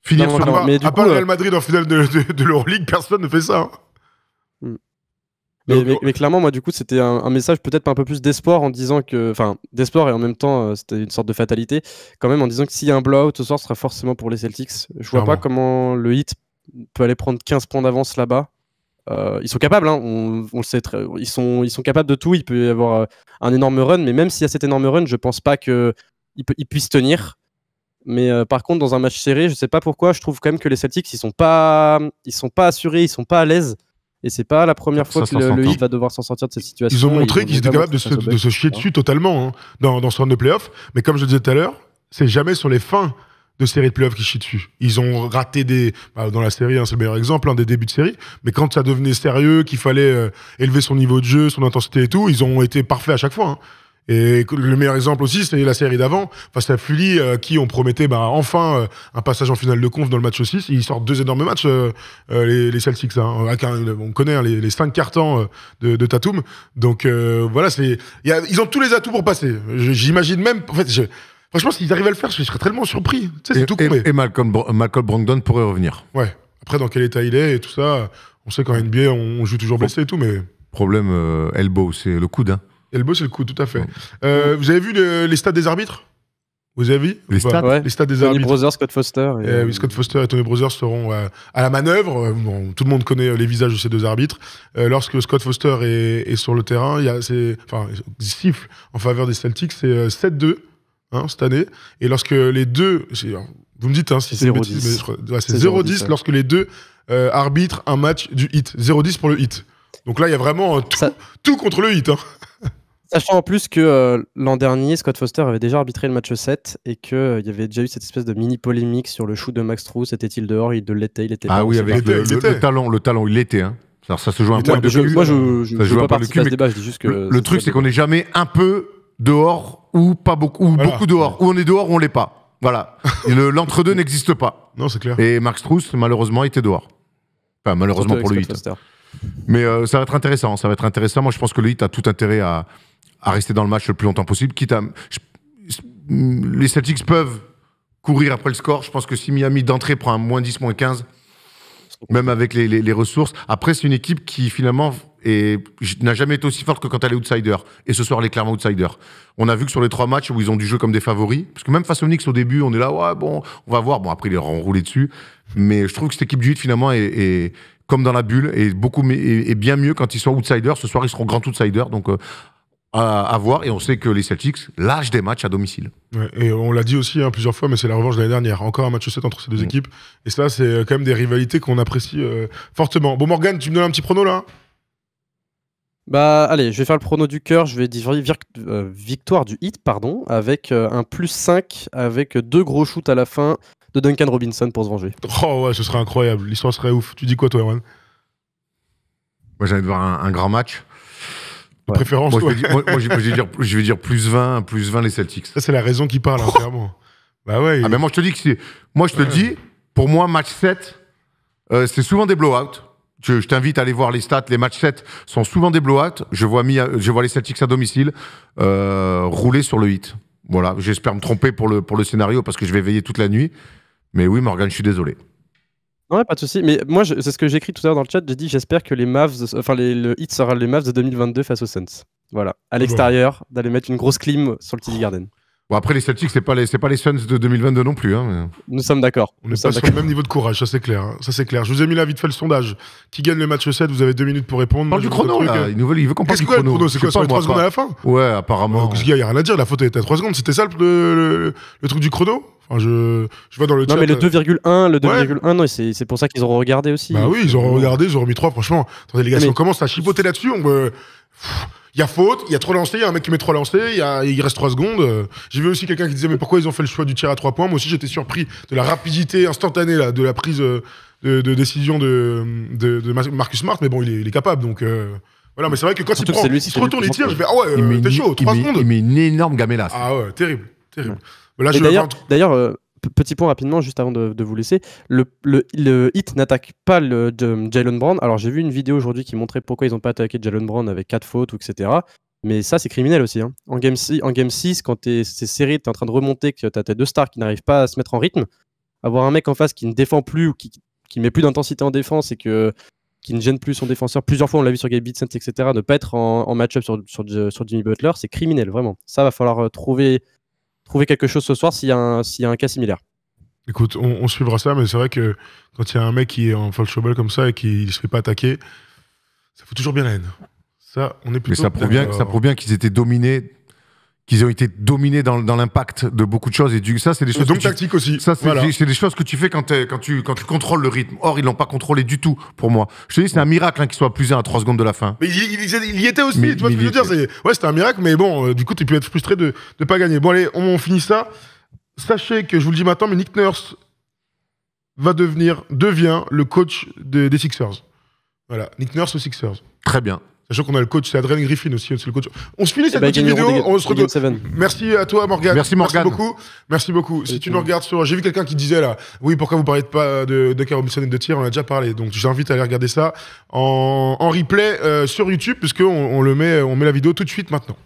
B: Finir sur
A: à part le Real Madrid en finale de l'Euroleague, personne ne fait ça.
C: Mais clairement, moi, du coup, c'était un message peut-être un peu plus d'espoir en disant que. Enfin, d'espoir et en même temps, c'était une sorte de fatalité. Quand même, en disant que s'il y a un blowout ce soir, ce sera forcément pour les Celtics. Je vois pas comment le Heat peut aller prendre 15 points d'avance là-bas. Ils sont capables, hein, on le sait très. Ils sont capables de tout. Il peut y avoir un énorme run, mais même s'il y a cet énorme run, je pense pas qu'ils puissent tenir. Mais par contre, dans un match serré, je sais pas pourquoi, je trouve quand même que les Celtics, ils sont pas assurés, ils sont pas à l'aise. Et c'est pas la première fois que le Heat va devoir s'en sortir de cette situation.
A: Ils ont montré qu'ils étaient capables de se chier dessus totalement, hein, dans ce round de playoff. Mais comme je le disais tout à l'heure, c'est jamais sur les fins de série de playoffs qui chient dessus. Ils ont raté dans la série, hein, c'est le meilleur exemple, des débuts de série. Mais quand ça devenait sérieux, qu'il fallait élever son niveau de jeu, son intensité et tout, ils ont été parfaits à chaque fois, hein. Et le meilleur exemple aussi, c'est la série d'avant, face à Philly, qui on promettait enfin un passage en finale de conf dans le match 6. Ils sortent 2 énormes matchs, les Celtics. Hein, on connaît, hein, les 5 cartons de Tatum. Donc voilà, ils ont tous les atouts pour passer. J'imagine même... En fait, franchement, s'ils arrivaient à le faire, je serais tellement surpris. Tu sais, c'est tout con.
B: Et Malcolm Brogdon pourrait revenir.
A: Ouais. Après, dans quel état il est et tout ça, on sait qu'en NBA, on joue toujours blessé et tout, mais...
B: Problème elbow, c'est le coude. Hein.
A: Elbow, c'est le coup, tout à fait. Vous avez vu les stats des arbitres? Vous avez vu
B: Les stats
C: Ouais.
A: Les stats des
C: Tony
A: arbitres.
C: Brothers, Scott Foster.
A: Oui, Scott Foster et Tony Brothers seront à la manœuvre. Bon, tout le monde connaît les visages de ces deux arbitres. Lorsque Scott Foster est sur le terrain, il siffle en faveur des Celtics, c'est 7-2 cette année. Et lorsque les deux... Vous me dites si c'est
C: 0-10.
A: c'est 0-10 lorsque les deux arbitrent un match du Heat. 0-10 pour le Heat. Donc là, il y a vraiment tout contre le Heat. Hein.
C: Sachant en plus que l'an dernier, Scott Foster avait déjà arbitré le match 7 et qu'il y avait déjà eu cette espèce de mini polémique sur le shoot de Max Strus. Était-il dehors? Il l'était, il était pas.
B: Ah oui, avec le talon, il l'était. Hein. Alors ça se joue un poil de cul.
C: Moi, je ne veux pas participer à ce débat, je dis juste que...
B: Le truc, c'est qu'on n'est jamais un peu dehors ou pas beaucoup, ou beaucoup dehors. Ou on est dehors ou on l'est pas. Voilà. Et l'entre-deux n'existe pas.
A: Non, c'est clair.
B: Et Max Strus, malheureusement, était dehors. Enfin, malheureusement pour le Heat. Mais ça va être intéressant. Ça va être intéressant. Moi, je pense que le Heat a tout intérêt à rester dans le match le plus longtemps possible. Les Celtics peuvent courir après le score. Je pense que si Miami d'entrée prend un -10, -15, même avec les ressources. Après, c'est une équipe qui finalement n'a jamais été aussi forte que quand elle est outsider. Et ce soir, elle est clairement outsider. On a vu que sur les 3 matchs où ils ont du jeu comme des favoris, parce que même face aux Knicks au début, on est là, ouais, bon, on va voir. Bon, après, ils leur ont roulé dessus. Mais je trouve que cette équipe du Heat, finalement, est comme dans la bulle, et bien mieux quand ils sont outsiders. Ce soir, ils seront grands outsiders. Donc, à voir, et on sait que les Celtics lâchent des matchs à domicile.
A: Ouais, et on l'a dit aussi plusieurs fois, mais c'est la revanche de l'année dernière. Encore un match 7 entre ces deux équipes. Et ça, c'est quand même des rivalités qu'on apprécie fortement. Bon, Morgane, tu me donnes un petit prono là?
C: Bah, allez, je vais faire le prono du cœur. Je vais dire victoire du Heat, pardon, avec un +5, avec 2 gros shoots à la fin de Duncan Robinson pour se venger.
A: Oh ouais, ce serait incroyable. L'histoire serait ouf. Tu dis quoi, toi, Erwan?
B: Moi, j'ai envie de voir un grand match.
A: De préférence,
B: moi, je vais dire +20 les Celtics.
A: Ça, c'est la raison qui parle, clairement. Bah ouais.
B: Mais moi, je te dis que te dis, pour moi, match 7, c'est souvent des blowouts. Je t'invite à aller voir les stats. Les matchs 7 sont souvent des blowouts. Je vois les Celtics à domicile rouler sur le Heat. Voilà, j'espère me tromper pour le scénario parce que je vais veiller toute la nuit. Mais oui, Morgane, je suis désolé.
C: Ouais, pas de souci. Mais moi, c'est ce que j'ai écrit tout à l'heure dans le chat. J'ai dit, j'espère que les Mavs, le Heat sera les Mavs de 2022 face aux Suns. Voilà, à l'extérieur, d'aller mettre une grosse clim sur le TD Garden.
B: Bon, après, les Celtics, c'est pas les Suns de 2022 non plus. Hein, mais...
C: Nous sommes d'accord.
A: On n'est pas sur le même niveau de courage, ça c'est clair. Ça c'est clair. Je vous ai mis là vite fait le sondage. Qui gagne le match 7? Vous avez 2 minutes pour répondre.
B: Parle du chrono, là. Il veut qu'on parle du
A: chrono.
B: chrono.
A: C'est quoi, sur les 3 secondes à la fin?
B: Ouais, apparemment.
A: Il n'y a rien à dire, la faute était à 3 secondes. C'était ça le truc du chrono? Enfin, je vois dans le chat.
C: Non, mais le 2,1, non, c'est pour ça qu'ils auront regardé aussi.
A: Bah oui, ils auront regardé, ils auront mis 3, franchement. Attendez, les gars, si on commence à chipoter là-dessus, il y a faute, il y a 3 lancers, il y a un mec qui met 3 lancers, il reste 3 secondes. J'ai vu aussi quelqu'un qui disait, mais pourquoi ils ont fait le choix du tir à 3 points? Moi aussi, j'étais surpris de la rapidité instantanée là, de la prise de décision de Marcus Smart, mais bon, il est capable, donc... Voilà, mais c'est vrai que quand il se retourne, il tire, je fais, ah ouais, t'es chaud, 3 secondes.
B: Il met une énorme gamellasse.
A: Ah ouais, terrible.
C: Là, d'ailleurs, petit point rapidement, juste avant de vous laisser, le Heat n'attaque pas Jaylen Brown. Alors, j'ai vu une vidéo aujourd'hui qui montrait pourquoi ils n'ont pas attaqué Jaylen Brown avec 4 fautes, etc. Mais ça, c'est criminel aussi. Hein. En Game 6, quand c'est serré, t'es en train de remonter, que t'as tes 2 stars qui n'arrivent pas à se mettre en rythme, avoir un mec en face qui ne défend plus ou qui met plus d'intensité en défense et qui ne gêne plus son défenseur. Plusieurs fois, on l'a vu sur Gabe Vincent, etc. Ne pas être en match-up sur Jimmy Butler, c'est criminel, vraiment. Ça, va falloir trouver quelque chose ce soir s'il y a un cas similaire.
A: Écoute, on suivra ça, mais c'est vrai que quand il y a un mec qui est en foul trouble comme ça et qui ne se fait pas attaquer, ça fout toujours bien la haine. Ça, on est plutôt...
B: Mais ça prouve bien qu'ils étaient dominés, qu'ils ont été dominés dans l'impact de beaucoup de choses. Et ça, c'est des choses...
A: Donc tactique aussi.
B: Ça, c'est des choses que tu fais quand tu contrôles le rythme. Or, ils l'ont pas contrôlé du tout, pour moi. Je te dis, c'est un miracle qu'ils soient plus 1 à 3 secondes de la fin.
A: Mais il y était aussi, tu vois ce que je veux dire. Ouais, c'était un miracle, mais bon, du coup, tu peux être frustré de ne pas gagner. Bon, allez, on finit ça. Sachez que, je vous le dis maintenant, mais Nick Nurse devient le coach des Sixers. Voilà, Nick Nurse aux Sixers.
B: Très bien.
A: Sachant qu'on a le coach, c'est Adrian Griffin aussi, c'est le coach. On se finit cette petite vidéo, on se retrouve. Merci à toi, Morgane.
B: Merci, Morgane.
A: Merci beaucoup. Si tu nous regardes sur... J'ai vu quelqu'un qui disait là, oui, pourquoi vous parlez pas de Robinson et de tir, on a déjà parlé. Donc j'invite à aller regarder ça en replay sur YouTube, puisqu'on met la vidéo tout de suite maintenant.